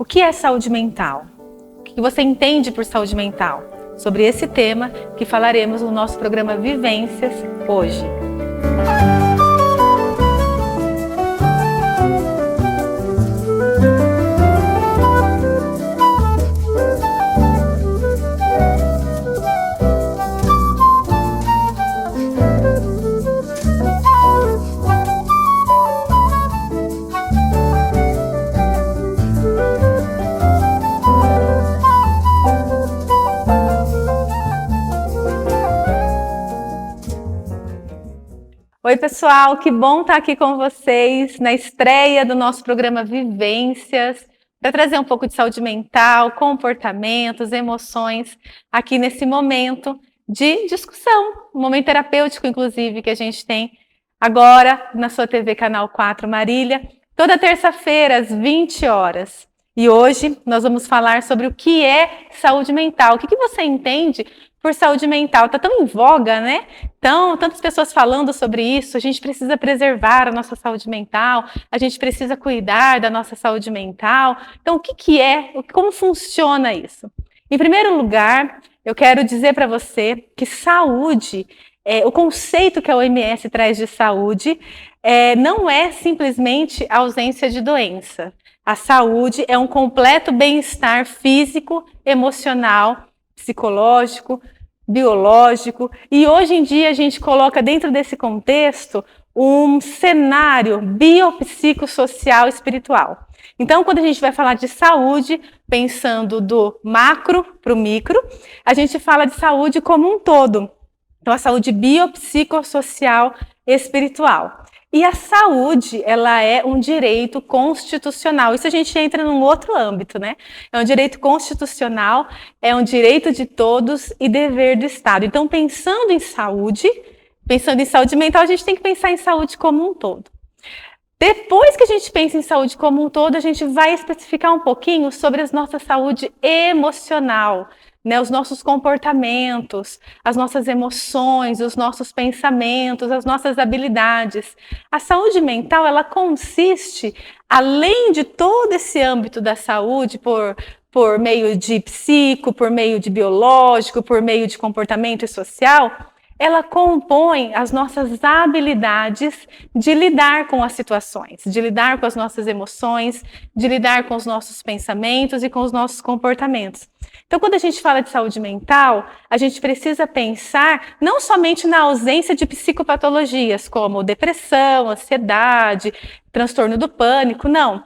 O que é saúde mental? O que você entende por saúde mental? Sobre esse tema que falaremos no nosso programa Vivências hoje. Oi pessoal, que bom estar aqui com vocês na estreia do nosso programa Vivências, para trazer um pouco de saúde mental, comportamentos, emoções, aqui nesse momento de discussão, um momento terapêutico inclusive que a gente tem agora na sua TV Canal 4 Marília, toda terça-feira às 20 horas. E hoje nós vamos falar sobre o que é saúde mental, o que você entende por saúde mental. Está tão em voga, né? Então, tantas pessoas falando sobre isso, a gente precisa preservar a nossa saúde mental, a gente precisa cuidar da nossa saúde mental. Então, o que é, como funciona isso? Em primeiro lugar, eu quero dizer para você que saúde, o conceito que a OMS traz de saúde, não é simplesmente a ausência de doença. A saúde é um completo bem-estar físico, emocional, psicológico, biológico, e hoje em dia a gente coloca dentro desse contexto um cenário biopsicossocial espiritual. Então, quando a gente vai falar de saúde, pensando do macro para o micro, a gente fala de saúde como um todo. Então, a saúde biopsicossocial espiritual. E a saúde, ela é um direito constitucional. Isso a gente entra num outro âmbito, né? É um direito constitucional, é um direito de todos e dever do Estado. Então, pensando em saúde mental, a gente tem que pensar em saúde como um todo. Depois que a gente pensa em saúde como um todo, a gente vai especificar um pouquinho sobre a nossa saúde emocional, né, os nossos comportamentos, as nossas emoções, os nossos pensamentos, as nossas habilidades. A saúde mental, ela consiste, além de todo esse âmbito da saúde, por meio de psico, por meio de biológico, por meio de comportamento e social, ela compõe as nossas habilidades de lidar com as situações, de lidar com as nossas emoções, de lidar com os nossos pensamentos e com os nossos comportamentos. Então, quando a gente fala de saúde mental, a gente precisa pensar não somente na ausência de psicopatologias, como depressão, ansiedade, transtorno do pânico, não.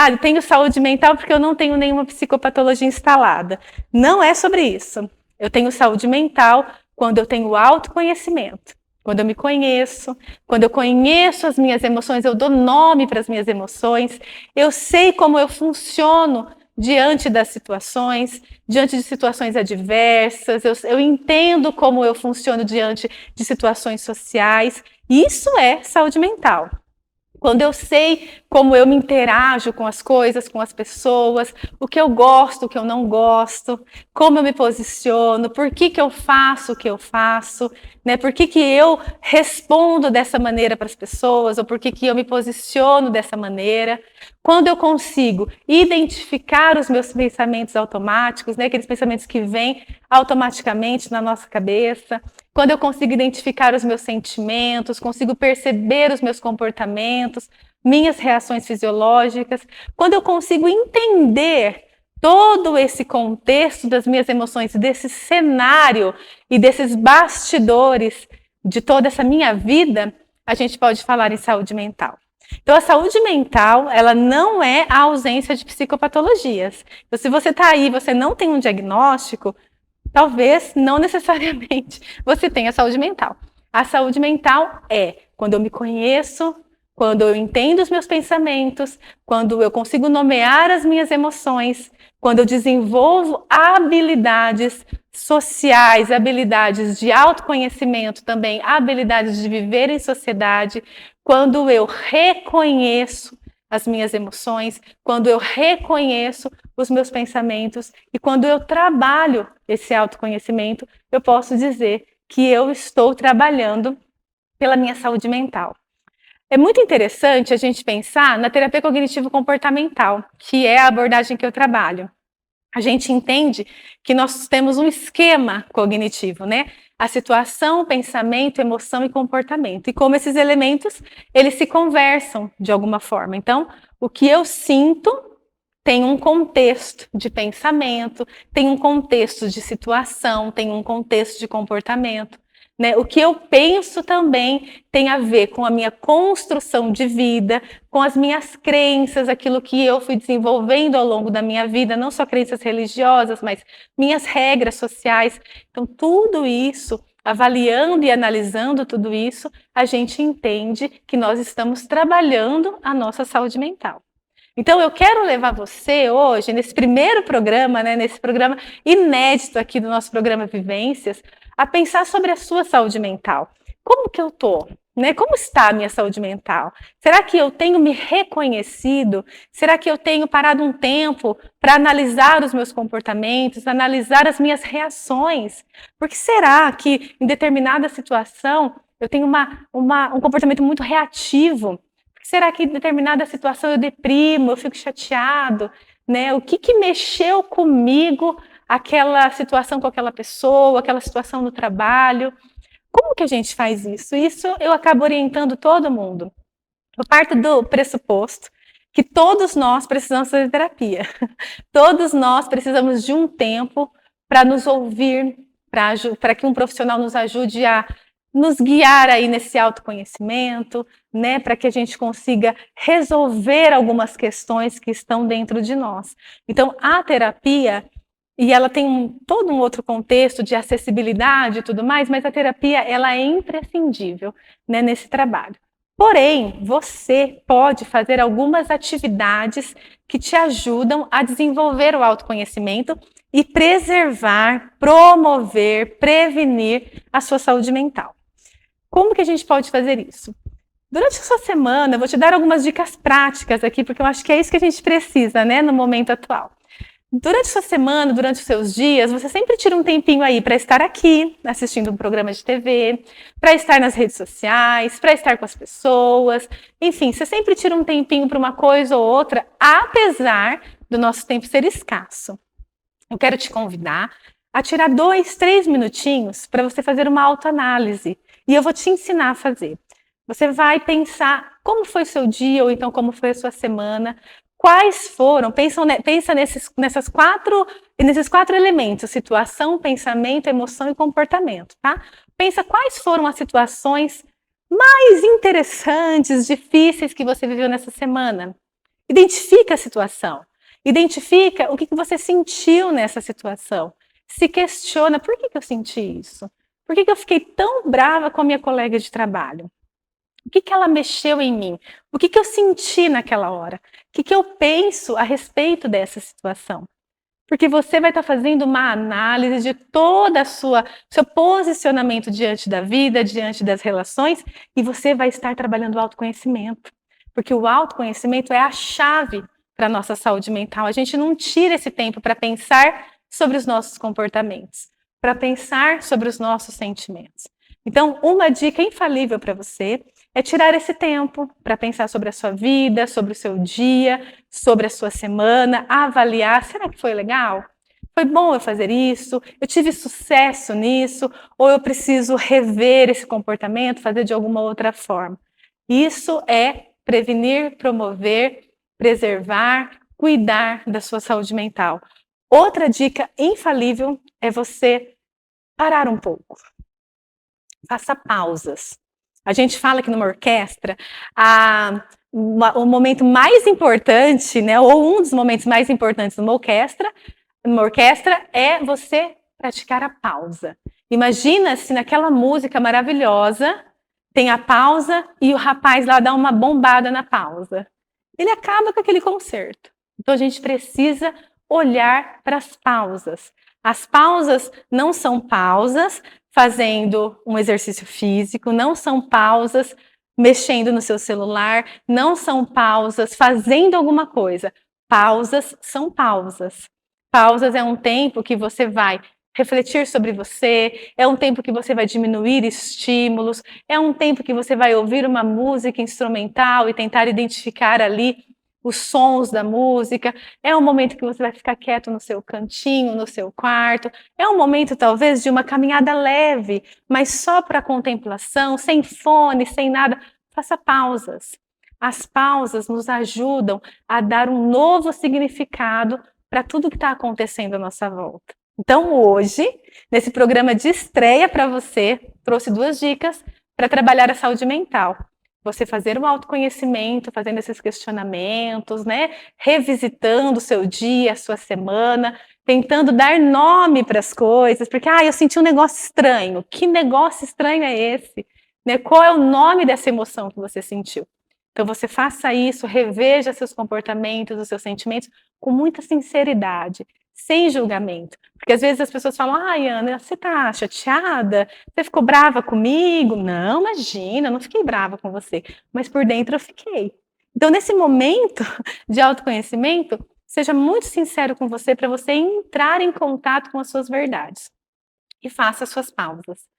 Eu tenho saúde mental porque eu não tenho nenhuma psicopatologia instalada. Não é sobre isso. Eu tenho saúde mental quando eu tenho autoconhecimento, quando eu me conheço, quando eu conheço as minhas emoções, eu dou nome para as minhas emoções, eu sei como eu funciono diante das situações, diante de situações adversas, eu entendo como eu funciono diante de situações sociais. Isso é saúde mental. Quando eu sei como eu me interajo com as coisas, com as pessoas, o que eu gosto, o que eu não gosto, como eu me posiciono, por que eu faço o que eu faço, né? Por que eu respondo dessa maneira para as pessoas, ou por que eu me posiciono dessa maneira. Quando eu consigo identificar os meus pensamentos automáticos, né? Aqueles pensamentos que vêm automaticamente na nossa cabeça. Quando eu consigo identificar os meus sentimentos, consigo perceber os meus comportamentos, minhas reações fisiológicas, quando eu consigo entender todo esse contexto das minhas emoções, desse cenário e desses bastidores de toda essa minha vida, a gente pode falar em saúde mental. Então, a saúde mental, ela não é a ausência de psicopatologias. Então, se você está aí, você não tem um diagnóstico, talvez, não necessariamente, você tenha saúde mental. A saúde mental é quando eu me conheço, quando eu entendo os meus pensamentos, quando eu consigo nomear as minhas emoções, quando eu desenvolvo habilidades sociais, habilidades de autoconhecimento também, habilidades de viver em sociedade, quando eu reconheço as minhas emoções, quando eu reconheço os meus pensamentos e quando eu trabalho esse autoconhecimento, eu posso dizer que eu estou trabalhando pela minha saúde mental. É muito interessante a gente pensar na terapia cognitivo-comportamental, que é a abordagem que eu trabalho. A gente entende que nós temos um esquema cognitivo, né? A situação, pensamento, emoção e comportamento. E como esses elementos, eles se conversam de alguma forma. Então, o que eu sinto tem um contexto de pensamento, tem um contexto de situação, tem um contexto de comportamento. Né? O que eu penso também tem a ver com a minha construção de vida, com as minhas crenças, aquilo que eu fui desenvolvendo ao longo da minha vida, não só crenças religiosas, mas minhas regras sociais. Então, tudo isso, avaliando e analisando tudo isso, a gente entende que nós estamos trabalhando a nossa saúde mental. Então, eu quero levar você hoje, nesse primeiro programa, né, nesse programa inédito aqui do nosso programa Vivências, a pensar sobre a sua saúde mental. Como que eu tô? Né? Como está a minha saúde mental? Será que eu tenho me reconhecido? Será que eu tenho parado um tempo para analisar os meus comportamentos, analisar as minhas reações? Porque será que em determinada situação eu tenho um comportamento muito reativo? Será que em determinada situação eu deprimo, eu fico chateado, né? O que mexeu comigo aquela situação com aquela pessoa, aquela situação no trabalho? Como que a gente faz isso? Isso eu acabo orientando todo mundo. Eu parto do pressuposto que todos nós precisamos fazer terapia. Todos nós precisamos de um tempo para nos ouvir, para que um profissional nos ajude a nos guiar aí nesse autoconhecimento, né, para que a gente consiga resolver algumas questões que estão dentro de nós. Então, a terapia, e ela tem todo um outro contexto de acessibilidade e tudo mais, mas a terapia, ela é imprescindível, né, nesse trabalho. Porém, você pode fazer algumas atividades que te ajudam a desenvolver o autoconhecimento e preservar, promover, prevenir a sua saúde mental. Como que a gente pode fazer isso? Durante a sua semana, eu vou te dar algumas dicas práticas aqui, porque eu acho que é isso que a gente precisa, né, no momento atual. Durante a sua semana, durante os seus dias, você sempre tira um tempinho aí para estar aqui, assistindo um programa de TV, para estar nas redes sociais, para estar com as pessoas. Enfim, você sempre tira um tempinho para uma coisa ou outra, apesar do nosso tempo ser escasso. Eu quero te convidar a tirar 2, 3 minutinhos para você fazer uma autoanálise. E eu vou te ensinar a fazer. Você vai pensar como foi o seu dia, ou então como foi a sua semana, quais foram, pensa nesses quatro elementos: situação, pensamento, emoção e comportamento, tá? Pensa quais foram as situações mais interessantes, difíceis que você viveu nessa semana. Identifica a situação, identifica o que você sentiu nessa situação. Se questiona, por que eu senti isso? Por que eu fiquei tão brava com a minha colega de trabalho? O que ela mexeu em mim? O que eu senti naquela hora? O que eu penso a respeito dessa situação? Porque você vai estar fazendo uma análise de toda seu posicionamento diante da vida, diante das relações, e você vai estar trabalhando o autoconhecimento. Porque o autoconhecimento é a chave para a nossa saúde mental. A gente não tira esse tempo para pensar sobre os nossos comportamentos, para pensar sobre os nossos sentimentos. Então, uma dica infalível para você é tirar esse tempo para pensar sobre a sua vida, sobre o seu dia, sobre a sua semana, avaliar, será que foi legal? Foi bom eu fazer isso? Eu tive sucesso nisso? Ou eu preciso rever esse comportamento, fazer de alguma outra forma? Isso é prevenir, promover, preservar, cuidar da sua saúde mental. Outra dica infalível é você parar um pouco. Faça pausas. A gente fala que numa orquestra, o momento mais importante, né, ou um dos momentos mais importantes numa orquestra é você praticar a pausa. Imagina se naquela música maravilhosa tem a pausa e o rapaz lá dá uma bombada na pausa. Ele acaba com aquele concerto. Então a gente precisa olhar para as pausas. As pausas não são pausas fazendo um exercício físico, não são pausas mexendo no seu celular, não são pausas fazendo alguma coisa. Pausas são pausas. Pausas é um tempo que você vai refletir sobre você, é um tempo que você vai diminuir estímulos, é um tempo que você vai ouvir uma música instrumental e tentar identificar ali os sons da música, é um momento que você vai ficar quieto no seu cantinho, no seu quarto, é um momento talvez de uma caminhada leve, mas só para contemplação, sem fone, sem nada. Faça pausas. As pausas nos ajudam a dar um novo significado para tudo que está acontecendo à nossa volta. Então, hoje, nesse programa de estreia para você, trouxe 2 dicas para trabalhar a saúde mental. Você fazer um autoconhecimento, fazendo esses questionamentos, né? Revisitando o seu dia, a sua semana, tentando dar nome para as coisas, porque eu senti um negócio estranho. Que negócio estranho é esse? Né? Qual é o nome dessa emoção que você sentiu? Então você faça isso, reveja seus comportamentos, os seus sentimentos com muita sinceridade, sem julgamento. Porque às vezes as pessoas falam: ai, Ana, você tá chateada? Você ficou brava comigo? Não, imagina, eu não fiquei brava com você. Mas por dentro eu fiquei. Então, nesse momento de autoconhecimento, seja muito sincero com você para você entrar em contato com as suas verdades. E faça as suas pausas.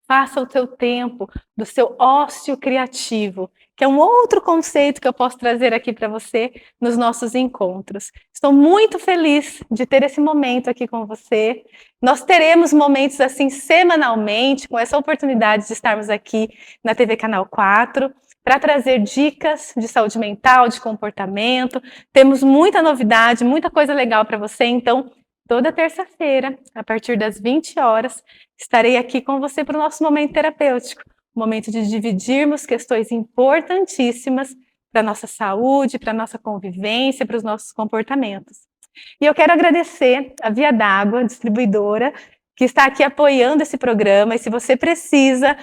Faça o teu tempo do seu ócio criativo, que é um outro conceito que eu posso trazer aqui para você nos nossos encontros. Estou muito feliz de ter esse momento aqui com você. Nós teremos momentos assim semanalmente, com essa oportunidade de estarmos aqui na TV Canal 4, para trazer dicas de saúde mental, de comportamento. Temos muita novidade, muita coisa legal para você, então toda terça-feira, a partir das 20 horas, estarei aqui com você para o nosso momento terapêutico, um momento de dividirmos questões importantíssimas para a nossa saúde, para a nossa convivência, para os nossos comportamentos. E eu quero agradecer a Via d'Água, distribuidora, que está aqui apoiando esse programa. E se você precisa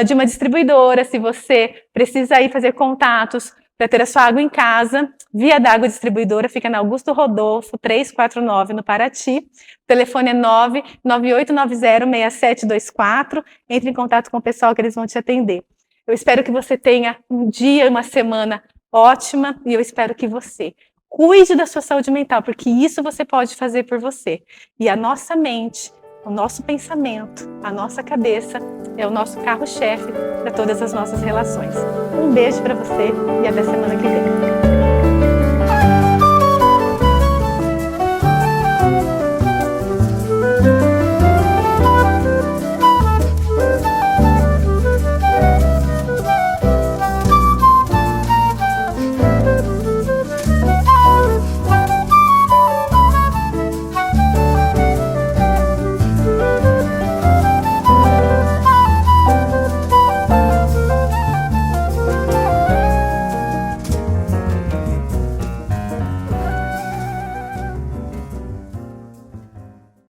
de uma distribuidora, se você precisa ir fazer contatos para ter a sua água em casa, Via d'Água Distribuidora fica na Augusto Rodolfo, 349, no Paraty. O telefone é 998906724. Entre em contato com o pessoal que eles vão te atender. Eu espero que você tenha um dia, uma semana ótima, e eu espero que você cuide da sua saúde mental, porque isso você pode fazer por você. E a nossa mente, o nosso pensamento, a nossa cabeça é o nosso carro-chefe para todas as nossas relações. Um beijo para você e até semana que vem.